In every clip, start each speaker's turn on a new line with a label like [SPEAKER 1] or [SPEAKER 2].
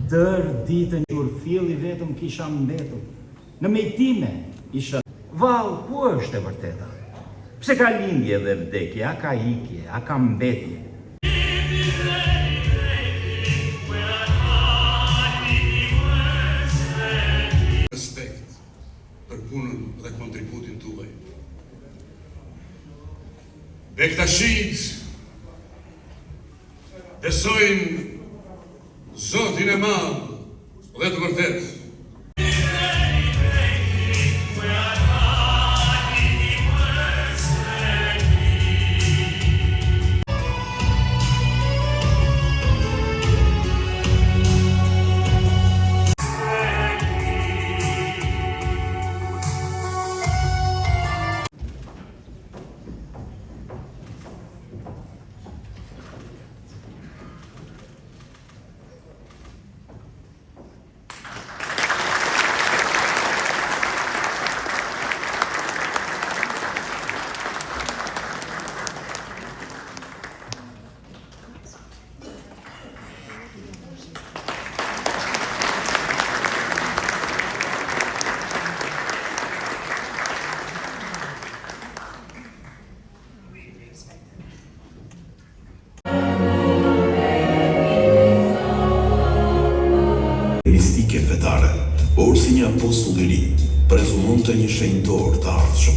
[SPEAKER 1] Dërë ditën kur filli vetëm kisha mbetur. Në mejtime isha, val, ku është e vërteta? Pse ka lindje dhe vdekje, a ka ikje, a ka mbetje?
[SPEAKER 2] Respekt për punën dhe kontributin tuaj. Bektashit besojnë Zotin e madh dhe të vërtet.
[SPEAKER 3] Mistike fetare, por si një apostull i ri, prezumon të një shenjtor të ardhshëm.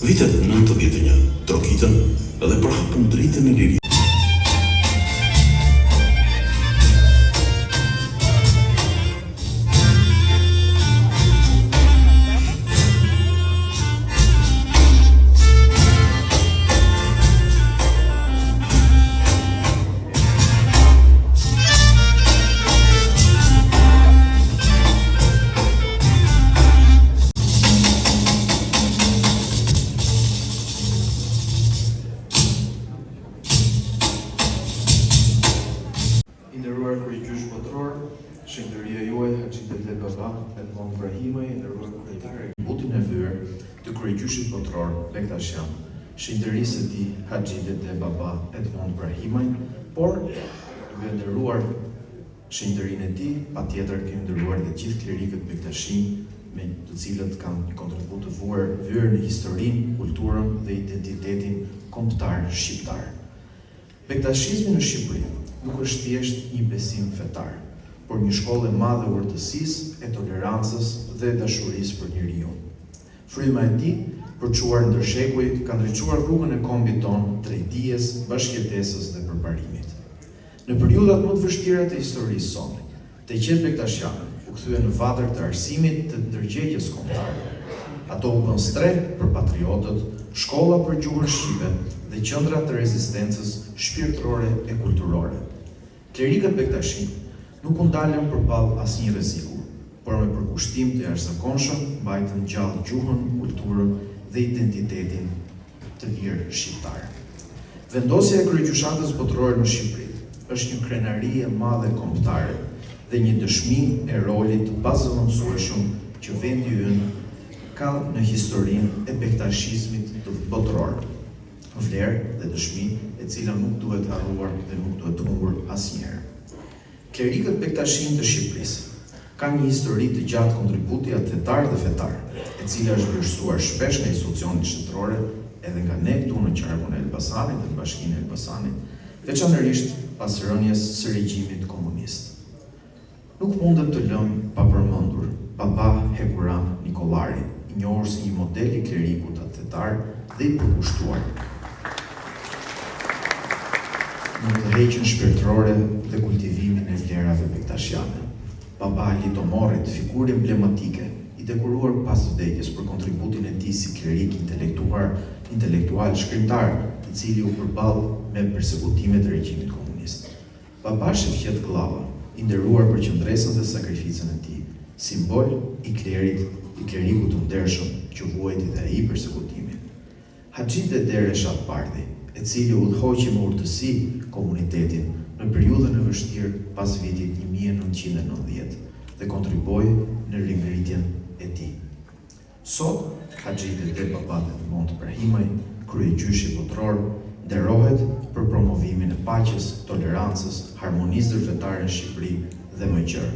[SPEAKER 3] Vitet 91 trokitën dhe përhapën dritën e liri.
[SPEAKER 4] Nderuar kryegjysh botror, Shenjtëria juaj Haxhi Dede Baba Edmond Ibrahimaj, nderuar kryetare butin e vyer të kryegjyshit botror Bektashian, Shenjtërisë së tij Haxhi Dede Baba Edmond Ibrahimaj, por duke nderuar shenjtërinë e tij, patjetër kemi nderuar dhe gjithë klerikët Bektashin, me të cilët kanë një kontribut të vyer në historinë, kulturën dhe identitetin kombëtar shqiptar. Bektashizmi në Shqipëri nuk është thjesht një besim fetar, por një shkollë e madhe urtësisë, e tolerancës dhe dashurisë për njeriu. Fryma e tij, përçuar ndër shekuj, ka ndriçuar rrugën e kombit ton drejt dijes, bashkëjetesës dhe përparimit. Në periudhat më të vështira të historisë sonë, të qetë bektashianët u kthyen në vatër të arsimit të ndërgjegjës kombëtare. Ato u bën streh për patriotët, shkolla për gjuhën shqipe dhe qendra të rezistencës shpirtërore e kulturore. Klerikët Bektashin nuk u ndalën përballë asnjë rreziku, por me përkushtim të jashtëzakonshëm mbajtën gjallë gjuhën, kulturën dhe identitetin të lirë shqiptar. Vendosja e kryegjyshatës botërore në Shqipëri është një krenari e madhe kombëtare dhe një dëshmi e rolit të pazëvendësueshëm që vendi ynë ka në historinë e bektashizmit të botëror. Vlerë dhe dëshmi e cila nuk duhet harruar dhe nuk duhet humbur asnjëherë. Klerikët Bektashin të Shqipërisë kanë një histori të gjatë kontributi fetar dhe fetar, e cila është vlerësuar shpesh nga institucionet shtetërore edhe nga ne këtu në qarkun e Elbasanit dhe në Bashkinë e Elbasanit, veçanërisht pas rënies së regjimit komunist. Nuk mundem të lëm pa përmendur Baba Hekuram Nikollari, i njohur si një model i klerikut fetar dhe i përkushtuar në udhëheqjen shpirtërore dhe kultivimin e vlerave bektashiane. Baba Litomorit, figurë emblematike, i dekoruar pas vdekjes për kontributin e tij si klerik intelektual shkrimtar, i cili u përball me persekutimet e regjimit komunist. Baba Shefqet Glava, i nderuar për qëndresën dhe sakrificën e tij, simbol i klerikut të ndershëm që vuajti dhe ai persekutimin. Haxhi Dede Reshat Bardhi, e cili udhëhoqi me urtësi komunitetin në periudhën e vështirë pas vitit 1990 dhe kontriboi në ringritjen e tij. Sot, Haxhi Dede Babat Edmond Brahimaj, kryegjyshi botror, nderohet për promovimin e paqes, tolerancës, harmonisë ndërfetare në Shqipëri dhe më gjërë.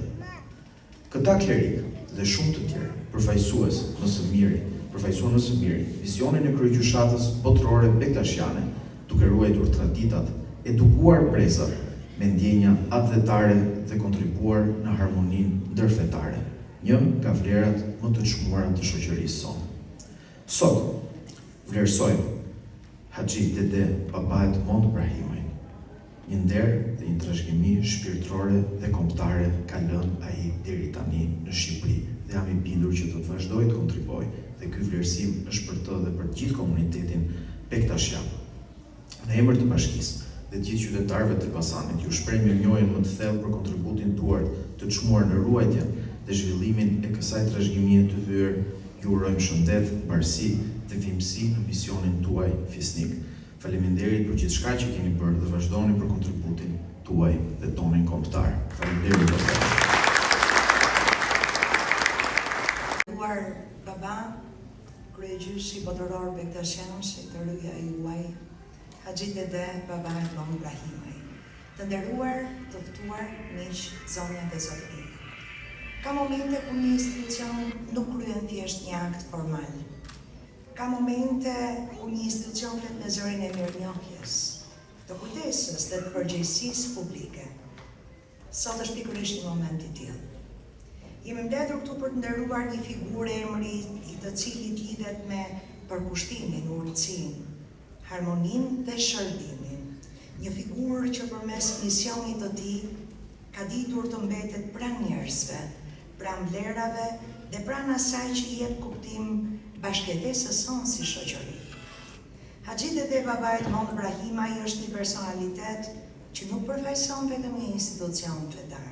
[SPEAKER 4] Këta klerik dhe shumë të tjerë përfaqësuan më së miri visionin e kryegjyshatës botrore bektashiane, duke ruajtur traditat, edukuar brezat me ndjenja atletare dhe kontribuar në harmoninë ndërfetare, një nga vlerat më të çmuara të shoqërisë sonë. Sot vlerësojmë Haxhi Dede Baba Edmond Brahimaj, një nder dhe një trashëgimi shpirtërore dhe kombëtare ka lënë ai deri tani në Shqipëri dhe jam i bindur që do të vazhdojë të kontribuojë dhe ky vlerësim është për të dhe për gjithë komunitetin bektashian. Në emër të bashkisë dhe të gjithë qytetarëve të Elbasanit, ju shpreh mirënjohjen më të thellë për kontributin tuaj të çmuar në ruajtjen dhe zhvillimin e kësaj trashëgimie të vyer. Ju urojmë shëndet, mbarësi dhe vimësi në misionin tuaj fisnik. Faleminderit për gjithçka që keni bërë dhe vazhdoni për kontributin tuaj dhe tonin kombëtar. Faleminderit.
[SPEAKER 5] Baba, kryegjyshi botëror bektashian, shejtëria juaj, Haxhi Dede Baba Edmond Brahimaj. Të nderuar, të ftuar, miq, zonja dhe zotëri. Ka momente ku një institucion nuk kryen thjesht një akt formal. Ka momente ku një institucion flet me zërin e mirënjohjes, të kujdesës dhe të përgjegjësisë publike. Sot është pikërisht një moment i tillë. Jemi mbledhur këtu për të nderuar një figurë emri i të cilit lidhet me përkushtimin, urtësinë, harmoninë dhe shërbimin. Një figurë që përmes misionit të tij ka ditur të mbetet pranë njerëzve, pranë vlerave dhe pranë asaj që i jep kuptim bashkëjetesës sonë si shoqëri. Haxhi Dede Baba Edmond Brahimaj është një personalitet që nuk përfaqëson vetëm një institucion fetar.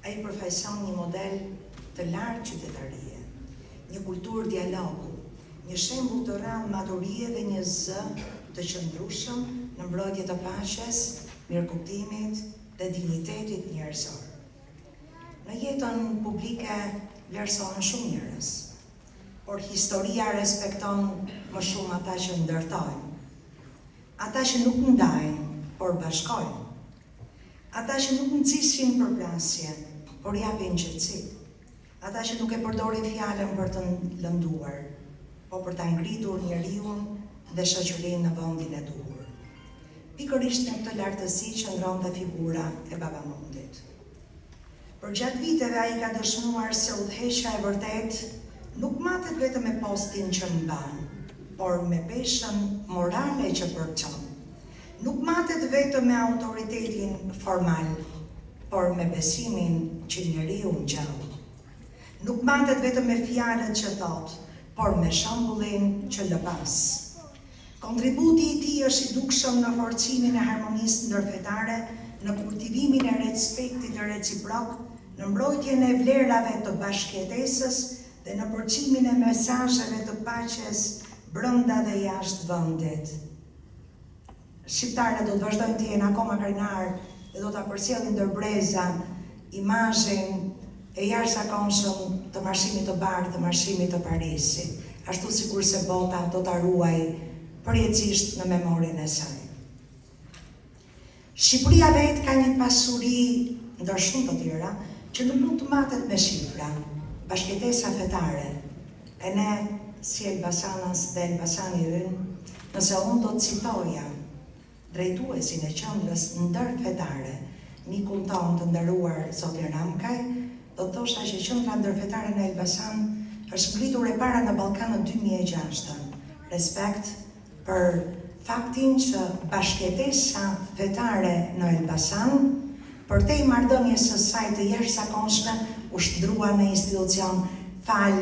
[SPEAKER 5] Ai përfaqëson një model të lartë qytetarie, një kulturë dialogu, një shembull të rrallë maturie dhe një zë të qëndrueshëm në mbrojtje të paqes, mirëkuptimit dhe dinjitetit njerëzor. Në jetën publike vlerësohen shumë njerëz, por historia respekton më shumë ata që ndërtojnë, ata që nuk ndajnë, por bashkojnë, ata që nuk nxisin përplasje, por japin qetësi, ata që nuk e përdorin fjalën për të lënduar, por për ta ngritur njeriu dhe shoqërinë në vendin e duhur. Pikërisht në këtë lartësi qëndronte figura e Babamondit. Për gjatë viteve ai ka dëshmuar se udhëheqja e vërtet nuk matet vetëm me postin që mban, por me peshën morale që përçon. Nuk matet vetëm me autoritetin formal, por me besimin që njeriu ngjall. Nuk matet vetëm me fjalët që thot, por me shembullin që lëpas. Kontributi i tij është i dukshëm në forcimin e harmonisë ndërfetare, në kultivimin e respektit reciprok, në mbrojtjen e vlerave të bashkëjetesës dhe në përçimin e mesazheve të paqes brenda dhe jashtë vendit. Shqiptarët do të vazhdojnë të jenë akoma krenar dhe do ta përcjellin ndërbreza imazhin e jashtëzakonshëm të Marshimit të Bardhë, të Marshimit të Parisit, ashtu sikurse bota do ta ruajë përjetësisht në memorien e saj. Shqipëria vetë ka një pasuri ndër shumë të tjera që nuk mund të matet me shifra, bashkëjetesa fetare. E ne, si Elbasanës dhe Elbasani ynë, nëse unë do të citoja drejtuesin e qendrës ndërfetare, mikun tonë të nderuar zotin Ramkaj, do të thosha që qendra ndërfetare në Elbasan është ngritur e para në Ballkan në 2006. Respekt për faktin që bashkëjetesa fetare në Elbasan, përtej marrëdhënies së saj të jashtëzakonshme, u shndrua në institucion fal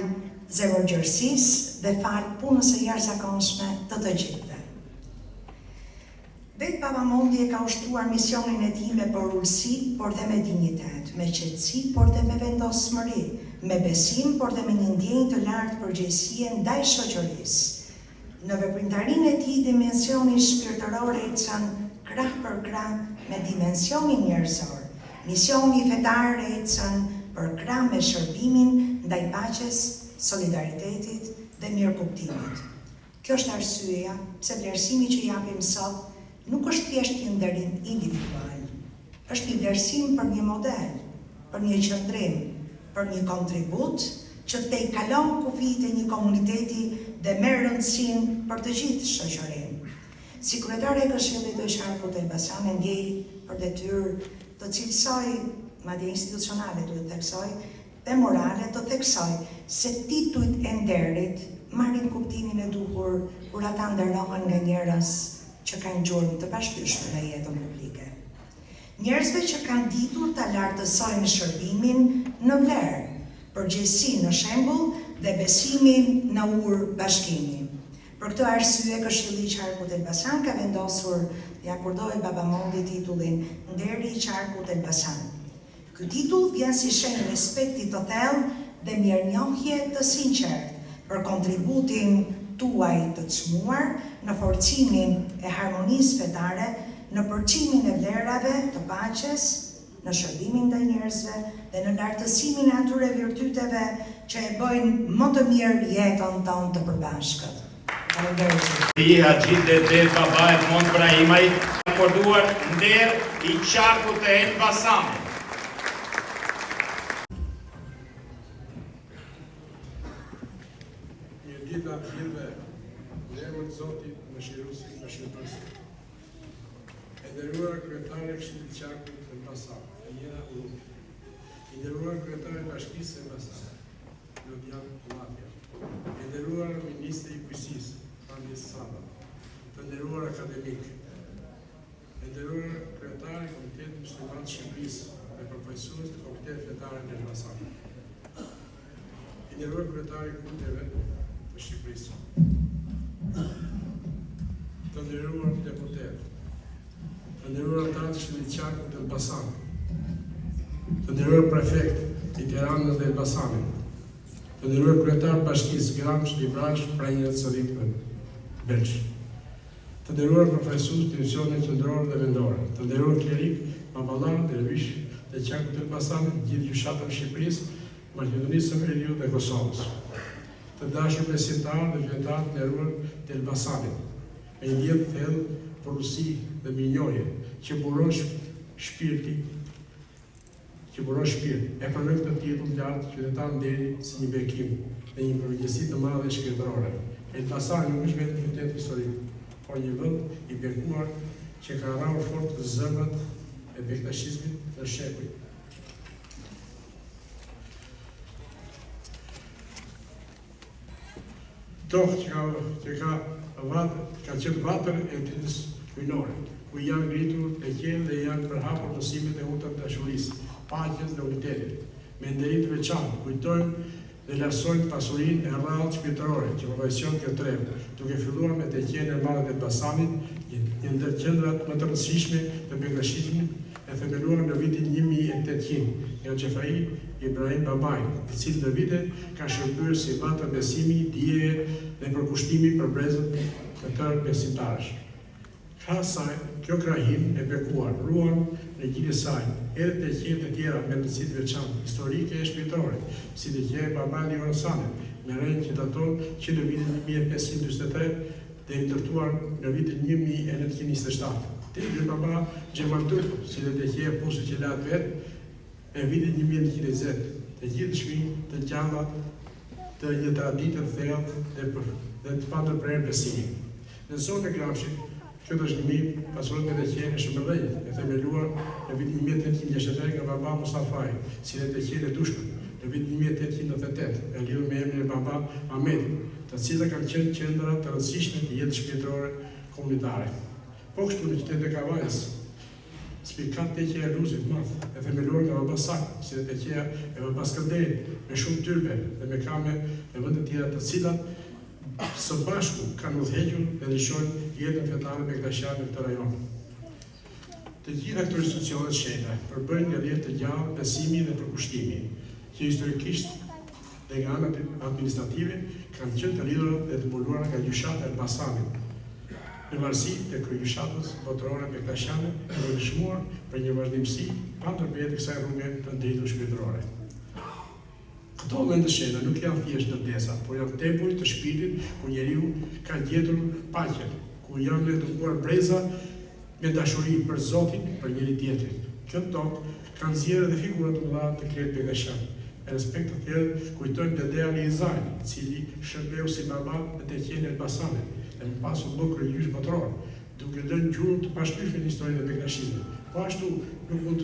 [SPEAKER 5] zëvërgjërsis dhe fal punës së jashtëzakonshme të të gjithëve. Vetë Babamondi e ka ushtruar misionin e tij me përulësi, por dhe me dinjitet, me qetësi, por dhe me vendosmëri, me besim, por dhe me një ndjenjë të lartë përgjegjësie ndaj shoqërisë. Në veprimtarinë e tij dimensioni shpirtëror ecën krah për krah me dimensionin njerëzor. Misioni fetar ecën për krah me shërbimin ndaj paqes, solidaritetit dhe mirëkuptimit. Kjo është arsyeja pse vlerësimi që japim sot nuk është thjesht një nderim individual. Është një vlerësim për një model, për një qëndrim, për një kontribut që te i kalon kufijtë e një komuniteti dhe merr rëndësinë për të gjithë shoqërinë. Si kryetare e Këshillit të Qarkut të Elbasanit ndjej për detyrë të cilësoj, madje institucionale duhet theksoj, dhe morale të theksoj se titujt e nderit marrin kuptimin e duhur kur ata nderohen nga njerëz që kanë gjurmë të pashtyeshme në jetën publike. Njerëzve që kanë ditur ta lartësojnë shërbimin në vlerë, përgjegjësi në shembull dhe besimin në bashkimi. Për këtë arsye Këshilli i Qarkut të Elbasanit ka vendosur ja kurdoi Babamondi titullin Nderi i Qarkut të Elbasanit. Ky titull vjen si shenjë respekti të thellë dhe mirënjohje të sinqertë për kontributin tuaj të çmuar në forcimin e harmonisë fetare, në përçimin e vlerave të paqes, në shërbimin ndaj njerëzve dhe në lartësimin e atyre virtyteve që e bëjnë më të mirë jetën tonë të përbashkët.
[SPEAKER 1] I Haxhit Dede Baba Edmond Brahimaj ka akorduar nder i Qarkut të Elbasanit.
[SPEAKER 6] Mirëdita të gjithëve, në emër të Zotit Mëshiruesi Mëshirësi. E nderuar kryetare e Këshillit të Qarkut të Elbasanit, Elena Ulupi. I nderuar kryetare e Bashkisë së Elbasanit, Lodian Llapja. E nderuar ministri i Bujqësisë, Andis Saba. Të nderuar akademik. E nderuar kryetari i Komitetit Musliman të Shqipërisë dhe përfaqësues të Komitetit Fetar të Elbasanit. I nderuar kryetari i Komiteve të Shqipërisë. Të nderuar deputet. Të nderuar ata të Këshillit të Qarkut të Elbasanit. Të nderuar prefekt i Tiranës dhe Elbasanit. Të nderuar kryetar Bashkisë Gramsh, Librash, Pranjët, Sëritëve, Belç. Të nderuar përfaqësues të institucioneve qendrore dhe vendore. Të nderuar klerik, baballar, dervish të Qarkut të Elbasanit, gjithë gjyshatën e Shqipërisë, Maqedonisë së Veriut dhe Kosovës. Të dashur besimtarë dhe qytetarë të nderuar të Elbasanit, me një ndjenjë të thellë porosi dhe mirënjohje që buron shpirti, e pranoj këtë titull lartë qytetar nderi si një bekim dhe një përgjegjësi të madhe shpirtërore. Elbasani nuk është vetëm qytet historik, por një vend i bekuar që ka rrahur fort zëmbrat e bektashizmit në shekuj. Tokë që ka qenë vatër e ditës hyjnore, ku janë ngritur e qenë dhe janë përhapur mësimet e urta të dashurisë, paqes dhe unitetit. Me nderim të veçantë kujtojmë dhe lasojmë pasurinë e rrallë shpirtërore që përfaqëson kjo trevë, duke filluar me të qenë e madhe të Elbasanit, një ndër qendrat më të rëndësishme të bektashizmit, e themeluar në vitin 1800 nga Xhefai Ibrahim Babai, i cili në vite ka shërbyer si vatër besimi, dije dhe përkushtimi për brezët të tërë besimtarësh. Krahas saj, kjo krahim e bekuar ruan në gjithë saj, edhe të qenë të tjera me rëndësi të veçantë, historike e shpirtërore, si të qenë Babali Orasanit, me rënë që daton që në vitin 1543 dhe i ndërtuar në vitin 1927. Të i Baba Gjemal Turku, si dhe të qenë Pusi që latë vetë, e vitin 1920, të gjithë shpinë të gjalla të një traditë të thellë dhe të pandërprerë besimi. Në zonë e Gramshit, këtë është një mirë pasurit me të qenë e Shëmbëllejit, e themeluar në vitin 1863 nga Baba Mustafaj, si dhe të qenë e Dushkët, në vitin 1888, e lidhur me emrin e Baba Ahmedit, të cilat kanë qenë qendra të rëndësishme të jetës shpirtërore komunitare. Po kështu në qytetin e Kavajës, spikat të qeja e Luzit madh, e themeluar nga Baba Sak, si dhe të qeja e Baba Skënderit, me shumë tyrbe dhe me kame dhe vende tjera të cilat së bashku kanë udhëhequr dhe ndryshojnë jetën fetare bektashane në këtë rajon. Të gjitha këto institucionet sheta përbëjnë një rrjet të gjallë besimi dhe përkushtimi, që historikisht dhe nga ana administrative kanë qenë të lidhura dhe të mbuluara nga gjyshat e Elbasanit, në varësi të kryegjyshatës botërore Bektashiane, e dëshmuar për një vazhdimsi pa ndërmjet kësaj rrugë të drejtës shpirtërore. Këto vendëshena nuk janë thjesht ndërtesa, por janë tempuj të shpirtit ku njeriu ka gjetur paqen, ku janë edukuar breza me dashuri për Zotin, për njëri tjetrin. Kjo tokë kanë zgjerë dhe figura të mëdha të Klerit Bektashian. E respekt të tjerë kujtojnë Dedea Elizajin, i cili shërbeu si baba në Teqen e Elbasanit, dhe më pas u bë kryegjysh botëror, duke lënë gjurmë të pashlyeshme në historinë e Bektashimit. Po ashtu nuk mund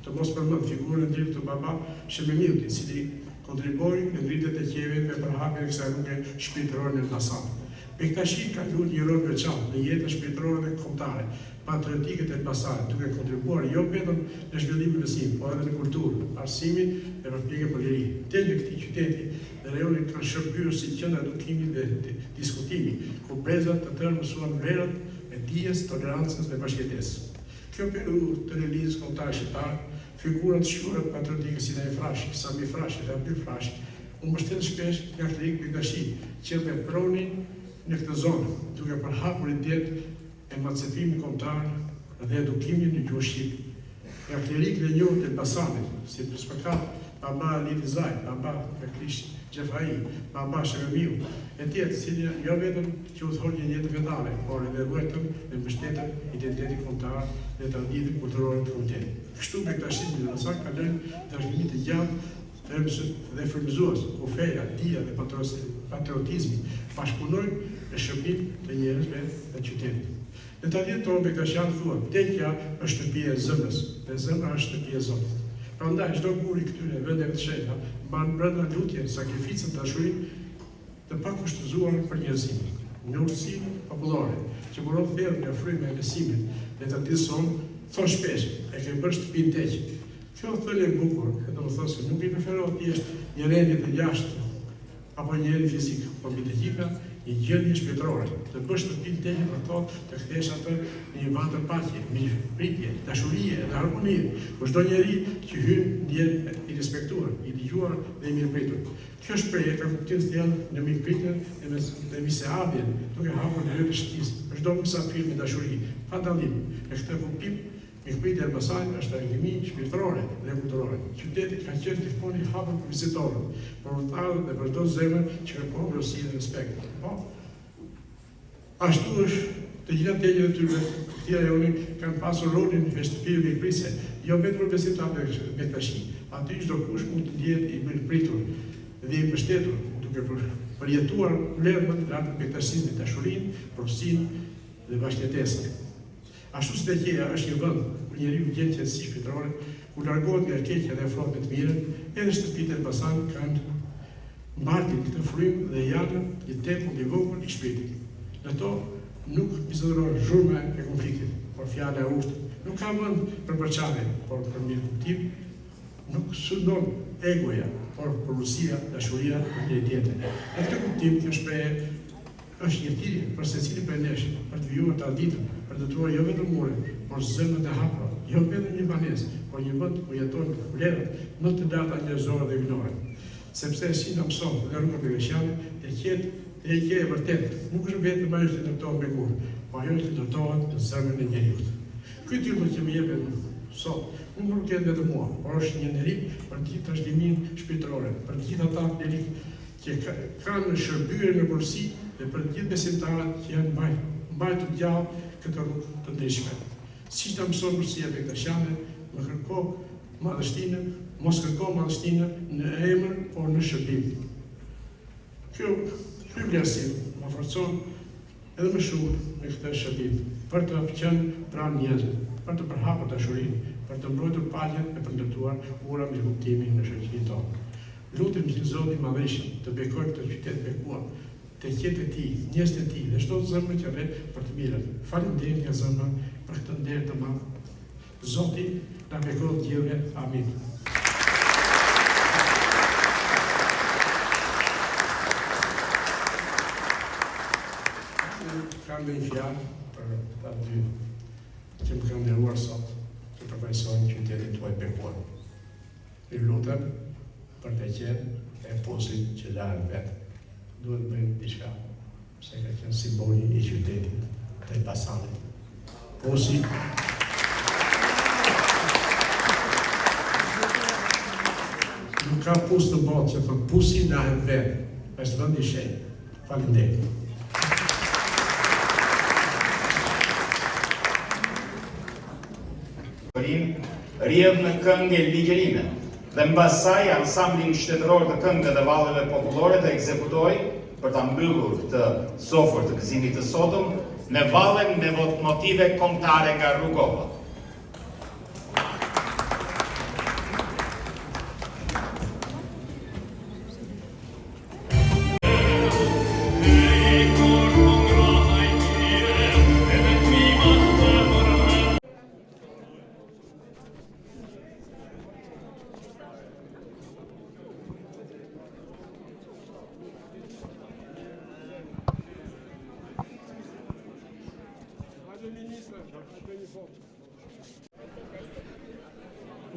[SPEAKER 6] të mos përmend figurën e ndryshme të baba Shememiut, i cili kontriboi në ngritjet e qeverit me përhapjen e kësaj rruge shpirtërore në Elbasan. Bektashi ka luajtur një rol veçantë në jetën shpirtërore dhe kombëtare, patriotike të Elbasanit, duke kontribuar jo vetëm në zhvillimin e besimit, por edhe në kulturë, arsimin dhe përpjekje për liri. Tegjet e këtij qyteti dhe rajoni kanë shërbyer si qendra edukimi dhe diskutimi, ku brezat të tërë mësuan vlerat e dijes, tolerancës dhe bashkëjetesës. Kjo periodu të realizës kombëtare shqiptare, figurat shqurat patriotike si Dani Frashi, Sami Frashi dhe Abdyl Frashi, u mbështet shpesh nga Klerit Bektashi, që vepronin në këtë zonë, duke përhapur idetë e emancipimit kombëtar dhe edukimin në gjuhën shqipe. Nga klerik dhe njohur të Elbasanit, si për shpakat, baba Lili Zaj, baba Bekrish Gjefai, baba Shememiu, e tjetë, cilë jo vetëm që u thonë një jetë vendare, por edhe vetëm dhe mbështetën identitetin kombëtar dhe traditën kulturore të kombëtarit. Kështu Bektashi në Elbasan ka lënë trashëgimi të gjatë dhe frymëzues, ku feja, dia dhe patriotizmi bashkëpunojnë në shërbim të njerëzve të qytetit. Në traditën tonë Bektashian thuhet, tekja është shtëpia e zemrës, dhe zemra është shtëpia e Zotit. Prandaj çdo gur i këtyre vendeve të shenjta mban brenda lutjen, sakrificën, dashurinë të pakushtëzuar për njerëzimin, në urtësinë popullore, që buron thellë nga fryma e besimit dhe traditës sonë, thon shpesh, e ke bërë shtëpinë teqe. Kjo thënie e bukur, do të thotë se nuk i preferohet thjesht një rendje të jashtë apo një rendje fizik, por mbi të gjitha një gjendje shpirtërore, të bësh shtëpinë teqe për to të kthesh atë në një vend të paqe, mirëpritje, dashurie dhe harmonie, ku çdo njeri që hyn ndjen i respektuar, i dëgjuar dhe i mirëpritur. Kjo shprehje ka kuptim të thellë në mirëpritjen dhe miseabjen, duke hapur dyert të shtëpisë për çdo mysafir me dashuri, pa dallim. Në këtë kuptim, mirëpritja e Elbasanit është argëtimi shpirtërore dhe kulturore. Qyteti ka qenë gjithmonë i hapur për vizitorët, për udhëtarët dhe për çdo zemër që kërkon vlerësi dhe respekt. Po, ashtu është të gjitha tegjet e tyre, të tjera joni kanë pasur rolin e shtëpive mirëpritëse, jo vetëm për besimtarët e Bektashi. Aty çdo kush mund të ndihet i mirëpritur dhe i mbështetur, duke përjetuar vlerën e Bektashimit, dashurinë, propësinë dhe bashkëjetesën. Ashtu si Teqeja është një vend ku njeriu gjen qetësi shpirtërore, ku largohet nga keqja dhe afrohet me të mirën, edhe shtëpitë e Elbasanit kanë mbartin këtë frymë dhe janë një tempull i vogël i shpirtit. Në to nuk bisedon zhurma e konfliktit, por fjala e urtë. Nuk ka vend për përçarje, por për mirëkuptim. Nuk sundon egoja, por përgjegjësia, dashuria për njëri tjetrin. Në këtë kuptim, kjo shprehje është një thirrje për secilin prej nesh, për të vijuar traditën, për të truar jo vetëm muret, por zemrat e hapura, jo vetëm një banesë, por një vend ku jetojnë vlerat më të larta njerëzore dhe hyjnore. Sepse si na mëson dhe rruga Bektashianit, Teqeja e vërtet nuk është vetëm ajo që ndërtohet me gur, por ajo që ndërtohet në zemrën e njeriu. Ky titull që më jepet sot nuk më përket vetëm mua, por është një nderim për të gjithë trashëgiminë shpirtërore, për të gjithë ata nderit që kanë shërbyer në kursi dhe për të gjithë besimtarët që janë mbajtur gjallë këtë rrugë të ndryshme. Siç na mëson kursia Bektashiane, më kërko madhështinë, mos kërko madhështinë në emër, por në shërbim. Ky vlerësim më forcon edhe më shumë me këtë shërbim, për të qenë pranë njerëzve, për të përhapur dashurinë, për të mbrojtur paqen e për të ndërtuar ura mirëkuptimi në shoqërinë tonë. Lutem që Zoti i Madhëshëm të bekojë këtë qytet bekuar, të qetë e tij, njerëzit e tij dhe çdo zemër që rret për të mirën. Faleminderit nga zemra për këtë nder të madh. Zoti na bekojë të gjithëve. Amin. Kam një fjalë për ta dy që më kanë nderuar sot, që përfaqësojnë qytetin tuaj bekuar. Ju lutem për të qenë e posit që larë vetë. Duhet bëjmë diçka, se ka qenë simboli i qytetit të Elbasanit. Posi nuk ka pus të botë që thot pusi lahet vetë, është vend i shenjtë. Faleminderit.
[SPEAKER 1] Rjedh në këngë e ligjerime dhe mbasaj ansamblin shtetëror të këngëve dhe valleve popullore të ekzekutoj për ta mbyllur këtë sofër të gëzimit të sotëm në vallen me motive kombëtare nga Rrugova.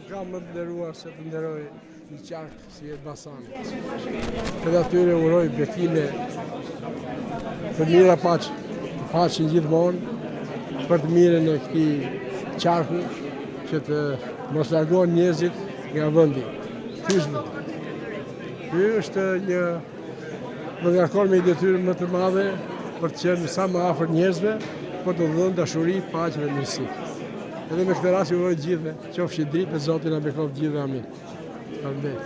[SPEAKER 6] Kam më të nderuar se të nderoj një qark si Elbasani. Edhe atyre uroj bekime të mira paqin gjithmonë për të mirën e këtij qarku që të mos largohen njerëzit nga vendi. Ky është një më ngarkon me detyrë më të madhe për të qenë sa më afër njerëzve, për të dhënë dashuri, paqe dhe mirësi. Edhe me këtë rast ju uroj gjithëve, qofshi dritë e Zoti na bekoft gjithëve, amin. Faleminderit.